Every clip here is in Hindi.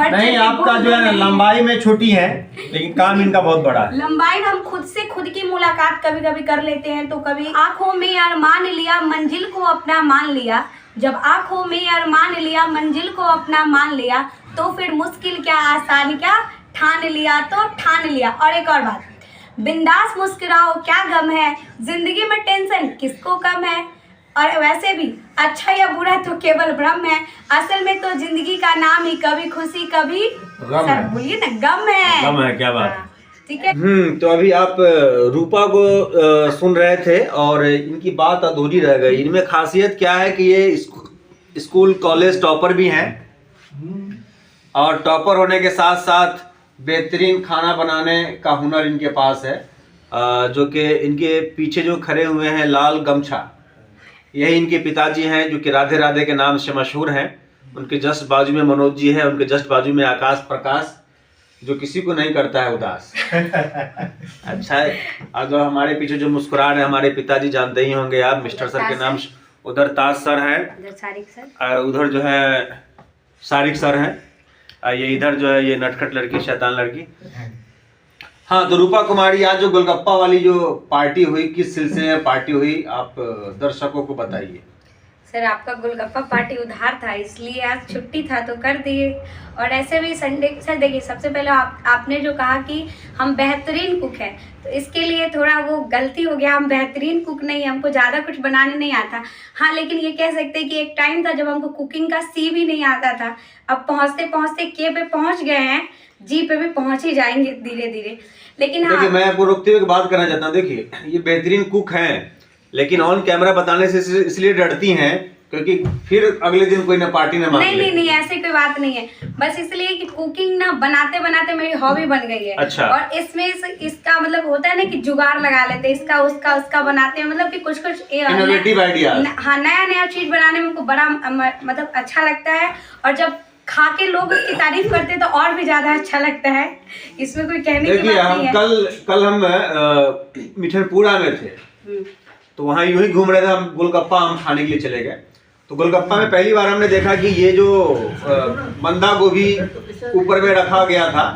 नहीं, आपका जो है लंबाई में छोटी है लेकिन काम इनका बहुत बड़ा है। लंबाई हम खुद से खुद की मुलाकात कभी कभी कर लेते हैं, तो कभी आंखों में अरमान लिया मंजिल को अपना मान लिया, जब आंखों में अरमान लिया मंजिल को अपना मान लिया, तो फिर मुश्किल क्या आसान क्या ठान लिया तो ठान लिया। और एक और बात, बिंदास मुस्कुराओ क्या गम है, जिंदगी में टेंशन किसको कम है, और वैसे भी अच्छा या बुरा तो केवल भ्रम है, असल में तो जिंदगी का नाम ही कभी खुशी कभी गम है। बोलिए ना, गम है। गम है, क्या बात। हाँ, ठीक है। तो अभी आप रूपा को सुन रहे थे और इनकी बात अधूरी रह गई। इनमें खासियत क्या है कि ये स्कूल कॉलेज टॉपर भी हैं और टॉपर होने के साथ साथ बेहतरीन खाना बनाने का हुनर इनके पास है, जो कि इनके पीछे जो खड़े हुए हैं लाल गमछा, यही इनके पिताजी हैं जो कि राधे राधे के नाम से मशहूर हैं। उनके जस्ट बाजू में मनोज जी है, उनके जस्ट बाजू में आकाश प्रकाश, जो किसी को नहीं करता है उदास। अच्छा है। अगर हमारे पीछे जो मुस्कुरा रहे हैं हमारे पिताजी, जानते ही होंगे आप, मिस्टर सर के नाम। उधर ताज सर हैं, और उधर जो है सारिक सर हैं, ये इधर जो है ये नटखट लड़की, शैतान लड़की। हाँ, तो रूपा कुमारी, आज जो गोलगप्पा वाली जो पार्टी हुई, किस सिलसिले में पार्टी हुई, आप दर्शकों को बताइए। सर, आपका गोलगप्पा पार्टी उधार था, इसलिए आज छुट्टी था तो कर दिए। और ऐसे भी संडे, सर देखिए, सबसे पहले आपने जो कहा कि हम बेहतरीन कुक हैं, तो इसके लिए थोड़ा वो गलती हो गया। हम बेहतरीन कुक नहीं, हमको ज़्यादा कुछ बनाने नहीं आता। हाँ, लेकिन ये कह सकते हैं कि एक टाइम था जब हमको कुकिंग का सी भी नहीं आता था। अब पहुँचते पहुँचते के पे पहुँच गए हैं, जी पे भी पहुँच ही जाएंगे धीरे धीरे। लेकिन हाँ, देखिए, मैं आपको रोकते हुए बात करना चाहता हूँ। देखिए, ये बेहतरीन कुक हैं, लेकिन ऑन कैमरा बताने से इसलिए डरती हैं क्योंकि फिर अगले दिन कोई ना पार्टी ना मांग ले। नहीं, ऐसी कोई बात नहीं है। बस इसलिए कि कुकिंग ना बनाते बनाते मेरी हॉबी बन गई है। अच्छा। और इसमें इसका मतलब होता है ना कि जुगाड़ लगा लेते हैं, इसका उसका बनाते हैं, मतलब कि कुछ इनोवेटिव आइडिया। हाँ, नया चीज बनाने में हमको बड़ा मतलब अच्छा लगता है। और जब खा के लोग उसकी तारीफ करते हैं तो और भी ज्यादा अच्छा लगता है। इसमें कोई कहने की बात नहीं है। कल हम मिठनपुरा में थे, तो वहाँ यूं ही घूम रहे थे, हम गोलगप्पा हम खाने के लिए चले गए। तो गोलगप्पा में पहली बार हमने देखा कि ये जो बंदा गोभी ऊपर में रखा गया था,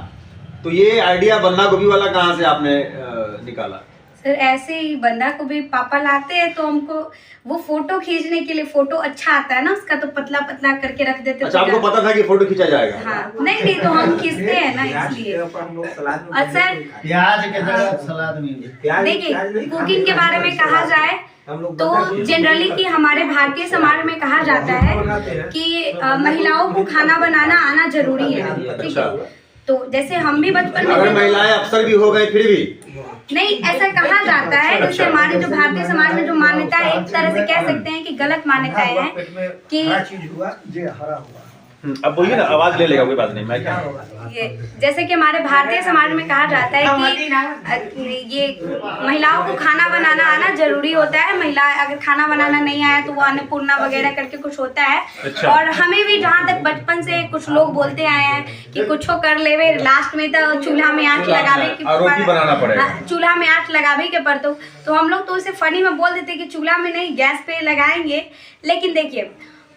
तो ये आइडिया बंदा गोभी वाला कहाँ से आपने निकाला? सर, ऐसे ही बंदा को भी पापा लाते हैं, तो हमको वो फोटो खींचने के लिए, फोटो अच्छा आता है ना उसका, तो पतला पतला करके रख देते। अच्छा, आपको पता था कि फोटो खींचा जाएगा? हाँ, नहीं तो हम खींचते हैं ना, इसलिए। और सर, प्याज के जगह सलाद में देखिए, कुकिंग के बारे में कहा जाए तो जनरली कि हमारे भारतीय समाज में कहा जाता है कि महिलाओं को खाना बनाना आना जरूरी है, ठीक है। तो जैसे हम भी बचपन में, अगर महिलाएं अफसर भी हो गए फिर भी नहीं, ऐसा कहा जाता है। जैसे हमारे जो भारतीय समाज में जो मान्यता है, एक तरह से कह सकते हैं कि गलत मान्यताएं हैं कि अब बोलिए ना, आवाज ले लेगा, कोई बात नहीं। मैं क्या, ये जैसे कि हमारे भारतीय समाज में कहा जाता है कि ये महिलाओं को खाना बनाना आना जरूरी होता है। महिला अगर खाना बनाना नहीं आया तो वो अन्नपूर्णा वगैरह करके कुछ होता है। अच्छा। और हमें भी जहाँ तक बचपन से कुछ लोग बोलते आए हैं कि कुछ कर लेवे, लास्ट में तो चूल्हा में आँच लगावे की, रोटी बनाना पड़ेगा। चूल्हा में आँच लगावे के पर, तो हम लोग तो उसे फनी में बोल देते कि चूल्हा में नहीं, गैस पे लगाएंगे। लेकिन देखिए,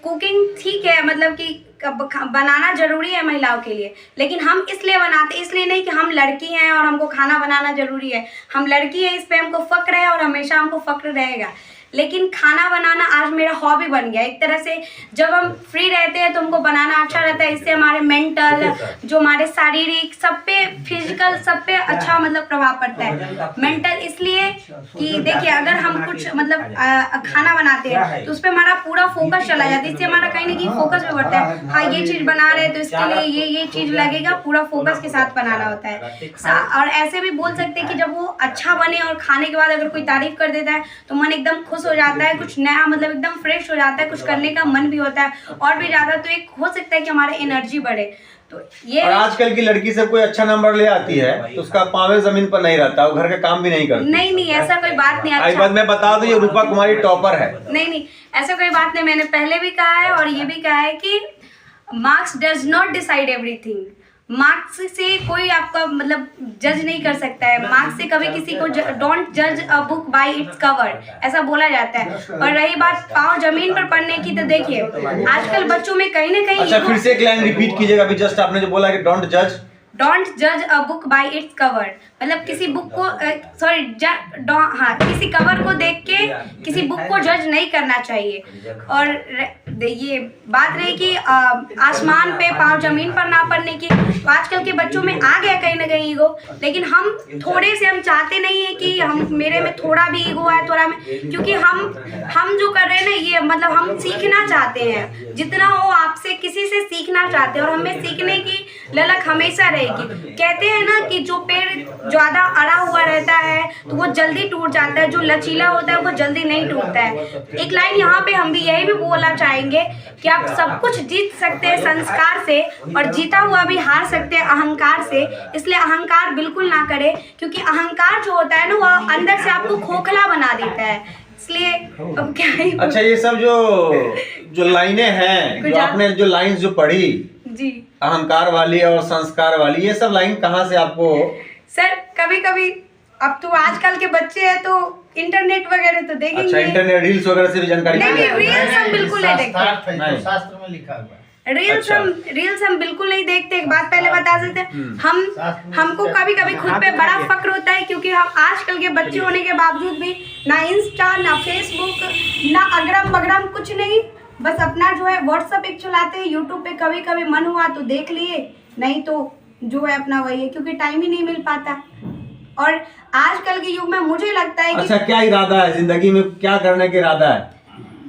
कुकिंग ठीक है, मतलब कि बनाना जरूरी है महिलाओं के लिए, लेकिन हम इसलिए बनाते, इसलिए नहीं कि हम लड़की हैं और हमको खाना बनाना जरूरी है। हम लड़की हैं, इस पे हमको फक्र है और हमेशा हमको फक्र रहेगा। लेकिन खाना बनाना आज मेरा हॉबी बन गया एक तरह से। जब हम फ्री रहते हैं तो हमको बनाना अच्छा रहता है। इससे हमारे मेंटल, जो हमारे शारीरिक, सब पे, फिजिकल, सब पे अच्छा मतलब प्रभाव पड़ता है। मेंटल इसलिए कि देखिए, अगर हम कुछ मतलब खाना बनाते हैं तो उस पर हमारा पूरा फोकस चला जाता है। इससे हमारा कहीं ना कहीं फोकस भी बढ़ता है। हाँ, ये चीज़ बना रहे हैं तो इसके लिए ये चीज़ लगेगा, पूरा फोकस के साथ बनाना होता है। और ऐसे भी बोल सकते हैं कि जब वो अच्छा बने और खाने के बाद अगर कोई तारीफ कर देता है तो मन एकदम खुश हो जाता है, कुछ नया मतलब एकदम फ्रेश हो जाता है, कुछ करने का मन भी होता है और भी ज्यादा। तो एक हो सकता है कि हमारे एनर्जी बढ़े। तो ये, और आजकल की लड़की से कोई अच्छा नंबर ले आती है तो उसका पाँव जमीन पर नहीं रहता, वो घर का काम भी नहीं करती। नहीं, ऐसा कोई बात नहीं। अच्छा, मैं बता दूं, ये रूपा कुमारी टॉपर है। नहीं, ऐसा कोई बात नहीं। मैंने पहले भी कहा है और ये भी कहा है कि marks does not decide everything. Marks से कोई आपका मतलब जज नहीं कर सकता है। मार्क्स से कभी किसी को डोंट जज a book by its cover, ऐसा बोला जाता है। और रही बात पाँव जमीन पर पड़ने की, तो देखिए आजकल बच्चों में कहीं ना कहीं अच्छा, फिर से एक लाइन रिपीट कीजिएगा। अभी जस्ट आपने जो बोला कि डोंट जज a book by its cover, मतलब किसी बुक को किसी कवर को देख के किसी बुक को जज नहीं करना चाहिए। और ये बात रही कि आसमान पे पाँव जमीन पर ना पड़ने की, तो आजकल के बच्चों में आ गया कहीं ना कहीं ईगो। लेकिन हम थोड़े से हम चाहते नहीं है कि हम मेरे में थोड़ा भी ईगो है थोड़ा में, क्योंकि हम जो कर रहे हैं ना ये मतलब हम सीखना चाहते हैं, जितना हो आपसे किसी से सीखना चाहते हैं और हमें सीखने की ललक हमेशा रहेगी। कहते हैं ना कि जो पेड़ ज्यादा अड़ा हुआ रहता है तो वो जल्दी टूट जाता है, जो लचीला होता है वो जल्दी नहीं टूटता है। एक लाइन यहाँ पे हम भी यही भी बोलना चाहेंगे कि आप सब कुछ जीत सकते हैं संस्कार से, और जीता हुआ भी हार सकते हैं अहंकार से। इसलिए अहंकार बिल्कुल ना करें, क्योंकि अहंकार जो होता है ना वो अंदर से आपको खोखला बना देता है। इसलिए अब क्या ही। अच्छा, ये सब जो लाइनें हैं, जो आपने जो लाइंस जो पढ़ी जी, अहंकार वाली और संस्कार वाली, ये सब लाइन कहाँ से आपको? सर कभी कभी अब तो आजकल के बच्चे हैं तो इंटरनेट वगैरह तो देखेंगे। अच्छा, इंटरनेट रील्स वगैरह से भी जानकारी? नहीं, रील्स हम बिल्कुल नहीं देखते। शास्त्र में लिखा हुआ है। रील्स हम बिल्कुल नहीं देखते। एक बात पहले बता देते हैं, हमको कभी कभी खुद पे बड़ा फक्र होता है, क्योंकि हम आजकल के बच्चे होने के बावजूद भी ना इंस्टा ना फेसबुक ना अगरम बगरम कुछ नहीं, बस अपना जो है व्हाट्सएप एक चलाते हैं, यूट्यूब पे कभी कभी मन हुआ तो देख लिए, नहीं तो जो है अपना वही है, क्योंकि टाइम ही नहीं मिल पाता। और आजकल के युग में मुझे लगता है कि अच्छा, क्या इरादा है जिंदगी में, क्या करने का इरादा है?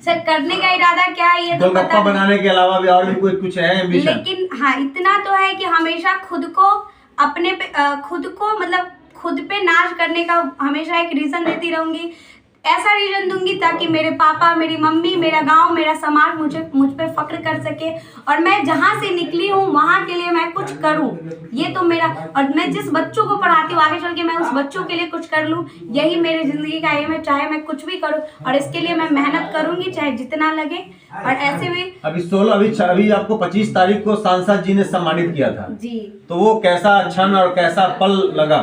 सर करने का इरादा क्या है ये तो गोलगप्पा बनाने के अलावा भी और भी कोई कुछ है एम्बिशन? लेकिन हाँ इतना तो है कि हमेशा खुद को अपने पे खुद को मतलब खुद पे नाज करने का हमेशा एक रीजन देती रहूंगी। ऐसा रीजन दूंगी ताकि मेरे पापा, मेरी मम्मी, मेरा गांव, मेरा समाज मुझ पे फक्र कर सके, और मैं जहां से निकली हूँ वहां के लिए मैं कुछ करूँ। ये तो मेरा, और मैं जिस बच्चों को पढ़ाती हूँ आगे चल के मैं उस बच्चों के लिए कुछ कर लूँ, यही मेरी जिंदगी का एम है। चाहे मैं कुछ भी करूँ और इसके लिए मैं मेहनत करूंगी, चाहे जितना लगे। और ऐसे भी अभी आपको 25 तारीख को सांसद जी ने सम्मानित किया था जी, तो वो कैसा क्षण और कैसा पल लगा?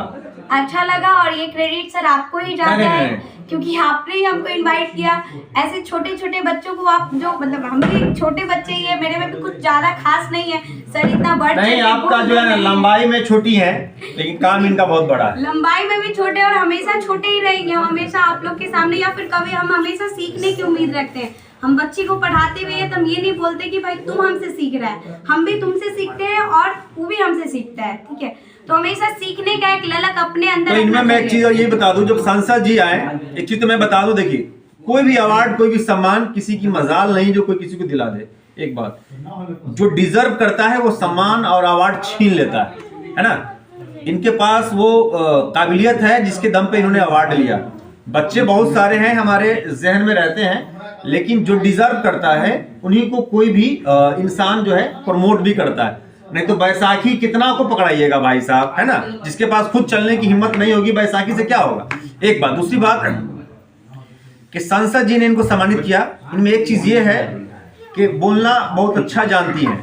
अच्छा लगा, और ये क्रेडिट सर आपको ही जाता है, क्योंकि आपने ही हमको इनवाइट किया। ऐसे छोटे छोटे बच्चों को आप जो मतलब हम भी छोटे बच्चे ही है, मेरे में भी कुछ ज्यादा खास नहीं है सर, इतना बड़ा नहीं, आपका जो है ना लंबाई में छोटी है लेकिन काम इनका बहुत बड़ा है। लंबाई में भी छोटे और हमेशा छोटे ही रहेंगे हम, हमेशा आप लोग के सामने, या फिर कभी हम हमेशा सीखने की उम्मीद रखते हैं। हम बच्चे को पढ़ाते हुए तो हम ये नहीं बोलते कि भाई तुम हमसे सीख रहा है, हम भी तुमसे सीखते हैं और वो भी हमसे सीखता है, ठीक है। तो हमेशा सीखने का एक ललक अपने अंदर। तो इनमें मैं एक चीज और ये बता दूं, जब सांसद जी आए, एक चीज तो मैं बता दूं, देखिए कोई भी अवार्ड, कोई भी सम्मान किसी की मजाल नहीं जो कोई किसी को दिला दे। एक बात, जो डिजर्व करता है वो सम्मान और अवार्ड छीन लेता है ना। इनके पास वो काबिलियत है जिसके दम पे इन्होंने अवार्ड लिया। बच्चे बहुत सारे हैं हमारे जहन में रहते हैं, लेकिन जो डिजर्व करता है उन्हीं को कोई भी इंसान जो है प्रमोट भी करता है। नहीं तो बैसाखी कितना को पकड़ाइएगा भाई साहब, है ना। जिसके पास खुद चलने की हिम्मत नहीं होगी, बैसाखी से क्या होगा। एक बात, दूसरी बात कि सांसद जी ने इनको सम्मानित किया। इनमें एक चीज ये है कि बोलना बहुत अच्छा जानती हैं,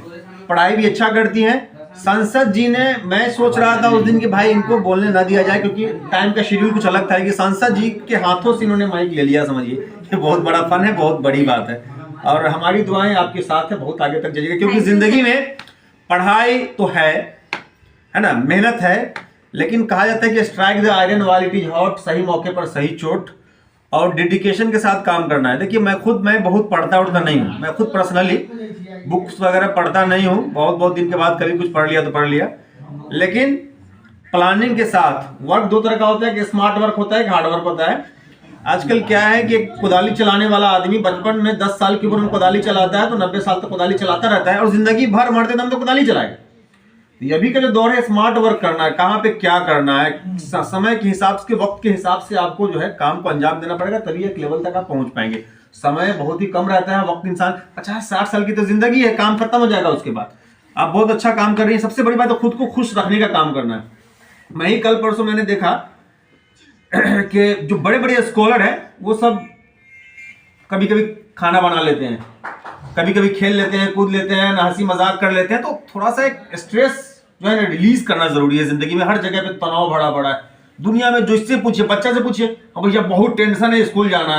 पढ़ाई भी अच्छा करती हैं। सांसद जी ने, मैं सोच रहा था उस दिन कि भाई इनको बोलने ना दिया जाए, क्योंकि टाइम का शेड्यूल कुछ अलग था, कि सांसद जी के हाथों से इन्होंने माइक ले लिया। समझिए ये बहुत बड़ा फन है, बहुत बड़ी बात है, और हमारी दुआएं आपके साथ है, बहुत आगे तक जाइएगा। क्योंकि जिंदगी में पढ़ाई तो है ना, मेहनत है, लेकिन कहा जाता है कि strike the iron while it is hot, सही मौके पर सही चोट, और डेडिकेशन के साथ काम करना है। देखिए मैं बहुत पढ़ता उड़ता नहीं हूँ, मैं खुद पर्सनली बुक्स वगैरह पढ़ता नहीं हूँ, बहुत दिन के बाद कभी कुछ पढ़ लिया तो पढ़ लिया, लेकिन प्लानिंग के साथ। वर्क दो तरह का होता है, कि स्मार्ट वर्क होता है, कि हार्ड वर्क होता है। आजकल क्या है कि कुदाली चलाने वाला आदमी बचपन में 10 साल की उम्र में कुदाली चलाता है तो 90 साल तक कुदाली चलाता रहता है, और जिंदगी भर मरते दम तो कुदाली चलाएगा। ये भी का जो दौर है, स्मार्ट वर्क करना है, कहाँ पे क्या करना है, समय के हिसाब से, वक्त के हिसाब से आपको जो है काम को अंजाम देना पड़ेगा, तभी एक लेवल तक आप पहुंच पाएंगे। समय बहुत ही कम रहता है, वक्त इंसान 50-60 साल की तो जिंदगी है, काम खत्म हो जाएगा उसके बाद। आप बहुत अच्छा काम कर रही हैं, सबसे बड़ी बात है खुद को खुश रखने का काम करना है। मैं ही कल परसों मैंने देखा कि जो बड़े बड़े स्कॉलर हैं वो सब कभी कभी खाना बना लेते हैं, कभी कभी खेल लेते हैं, कूद लेते हैं, हंसी मजाक कर लेते हैं, तो थोड़ा सा एक स्ट्रेस जो है ना रिलीज करना जरूरी है। जिंदगी में हर जगह पे तनाव भरा पड़ा है दुनिया में। जो इससे पूछिए, बच्चा से पूछिए, अब भैया बहुत टेंशन है, स्कूल जाना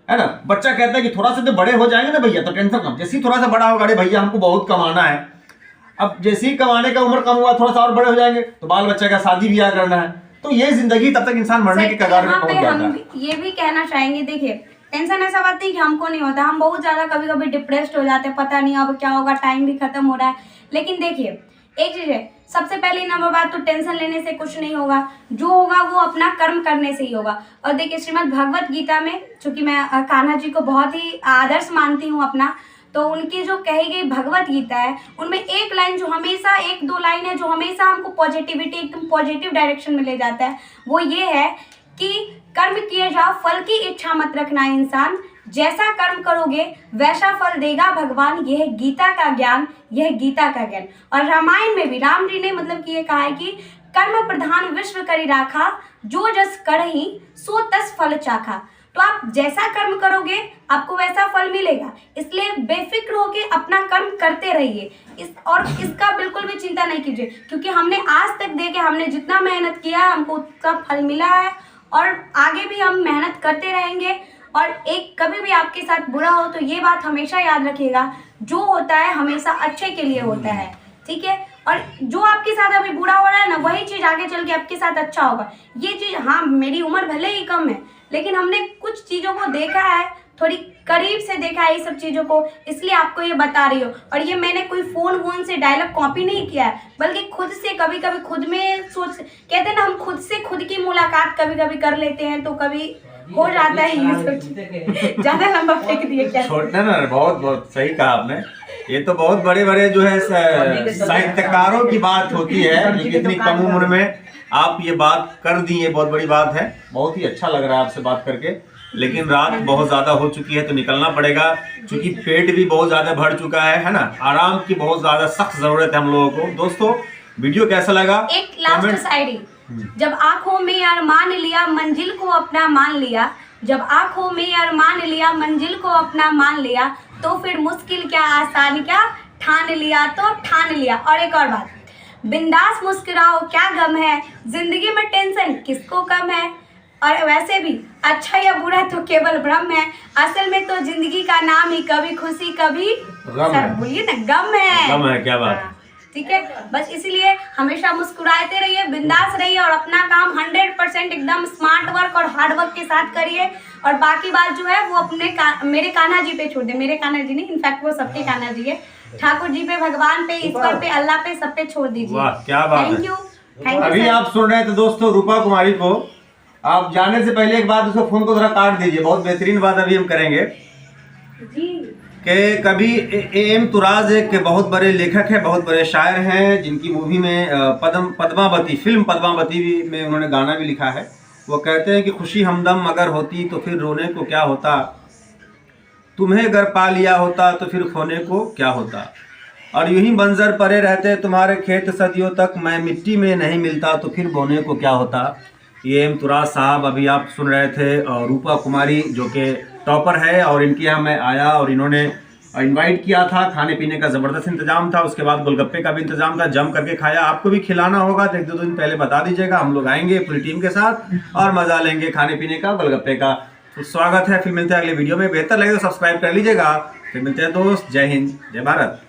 है ना। बच्चा कहता है कि थोड़ा सा तो बड़े हो जाएंगे ना भैया तो टेंशन कम। जैसे ही थोड़ा सा बड़ा होगा, अरे भैया हमको बहुत कमाना है। अब जैसे ही कमाने का उम्र कम हुआ, थोड़ा सा और बड़े हो जाएंगे तो बाल बच्चा का शादी ब्याह करना है। तो ये जिंदगी, तब तक इंसान मरने के कगार में पहुंच जाता है। ये भी कहना चाहेंगे, देखिए टेंशन ऐसा बात नहीं कि हमको नहीं होता, हम बहुत ज्यादा कभी कभी डिप्रेस्ड हो जाते हैं, पता नहीं अब क्या होगा, टाइम भी खत्म हो रहा है। लेकिन देखिए एक चीज है, सबसे पहली नंबर बात तो टेंशन लेने से कुछ नहीं होगा, जो होगा वो अपना कर्म करने से ही होगा। और देखिए श्रीमद् भगवत गीता में, चूंकि मैं कान्हा जी को बहुत ही आदर्श मानती हूँ अपना, तो उनकी जो कही गई भगवत गीता है उनमें एक लाइन जो हमेशा, एक दो लाइन है जो हमेशा हमको पॉजिटिविटी, एकदम पॉजिटिव डायरेक्शन में ले जाता है। वो ये है कि कर्म किए जाओ, फल की इच्छा मत रखना इंसान, जैसा कर्म करोगे वैसा फल देगा भगवान। यह है गीता का ज्ञान, यह है गीता का ज्ञान। और रामायण में भी राम जी ने मतलब कि ये कहा है कि कर्म प्रधान विश्व करी राखा, जो जस करहि सो तस फल चाखा। तो आप जैसा कर्म करोगे आपको वैसा फल मिलेगा, इसलिए बेफिक्र होके अपना कर्म करते रहिए। और इसका बिल्कुल भी चिंता नहीं कीजिए, क्योंकि हमने आज तक देखे, हमने जितना मेहनत किया हमको उसका फल मिला है और आगे भी हम मेहनत करते रहेंगे। और एक कभी भी आपके साथ बुरा हो तो ये बात हमेशा याद रखिएगा, जो होता है हमेशा अच्छे के लिए होता है, ठीक है। और जो आपके साथ अभी बुरा हो रहा है ना, वही चीज़ आगे चल के आपके साथ अच्छा होगा। ये चीज़, हाँ मेरी उम्र भले ही कम है लेकिन हमने कुछ चीज़ों को देखा है, थोड़ी करीब से देखा है ये सब चीज़ों को, इसलिए आपको ये बता रही हूँ। और ये मैंने कोई फ़ोन से डायलॉग कॉपी नहीं किया है, बल्कि खुद से कभी कभी खुद में सोच, कहते हैं ना हम खुद से खुद की मुलाकात कभी कभी कर लेते हैं, तो कभी हो जाता है ये सब। ज़्यादा लंबा फेंक दिए क्या? छोड़ना ना, बहुत बहुत सही कहा आपने। ये तो बहुत बड़े बड़े जो है साहित्यकारों की बात होती है कि इतनी कम उम्र में आप ये बात कर दी, ये बहुत बड़ी बात है। बहुत ही अच्छा लग रहा है आपसे बात करके, लेकिन रात बहुत ज्यादा हो चुकी है तो निकलना पड़ेगा, क्योंकि पेट भी बहुत ज्यादा भर चुका है ना। आराम की बहुत ज्यादा सख्त जरूरत है हम लोगों को। दोस्तों वीडियो कैसा लगा? एक लास्ट शायरी, जब आंखों में अरमान लिया मंजिल को अपना मान लिया, जब आंखों में अरमान लिया मंजिल को अपना मान लिया, तो फिर मुश्किल क्या आसान क्या ठान लिया तो ठान लिया। और एक और बात, बिंदास मुस्कुराओ क्या गम है, जिंदगी में टेंशन किसको कम है। और वैसे भी अच्छा या बुरा तो केवल भ्रम है, असल में तो जिंदगी का नाम ही कभी खुशी कभी गम है। बोलिए ना, गम है। गम है, क्या बात। ठीक है, बस इसीलिए हमेशा मुस्कुराते रहिए, बिंदास रहिए और अपना काम 100% एकदम स्मार्ट वर्क और हार्ड वर्क के साथ करिए। और बाकी बात जो है वो अपने मेरे कान्हा जी पे छोड़ दे। मेरे कान्हा जी नहीं, इनफैक्ट वो सबके कान्हा जी है, ठाकुर जी पे, भगवान पे, ईश्वर पे, अल्लाह पे, सब पे छोड़ दीजिए। वाह क्या बात है। Thank you, thank you. अभी आप सुन रहे थे दोस्तों रूपा कुमारी को। आप जाने से पहले एक बात, उसको फोन को थोड़ा काट दीजिए, बहुत बेहतरीन बात अभी हम करेंगे जी। कि कभी एम तुराज एक बहुत बड़े लेखक है, बहुत बड़े शायर हैं, जिनकी मूवी में पद्मावती, फिल्म पद्मावती में उन्होंने गाना भी लिखा है। वो कहते हैं कि खुशी हमदम अगर होती तो फिर रोने को क्या होता, तुम्हें अगर पा लिया होता तो फिर खोने को क्या होता, और यूं ही मंजर पड़े रहते तुम्हारे खेत सदियों तक, मैं मिट्टी में नहीं मिलता तो फिर बोने को क्या होता। ये एम तुराज साहब अभी आप सुन रहे थे। और रूपा कुमारी जो कि टॉपर है, और इनके यहाँ मैं आया और इन्होंने इनवाइट किया था, खाने पीने का ज़बरदस्त इंतजाम था, उसके बाद गोलगप्पे का भी इंतजाम था, जम करके खाया। आपको भी खिलाना होगा तो 1-2 दिन पहले बता दीजिएगा, हम लोग आएंगे पूरी टीम के साथ और मज़ा लेंगे खाने पीने का, गोलगप्पे का। तो स्वागत है, फिर मिलते हैं अगले वीडियो में। बेहतर लगे तो सब्सक्राइब कर लीजिएगा। फिर मिलते हैं दोस्त, जय हिंद, जय भारत।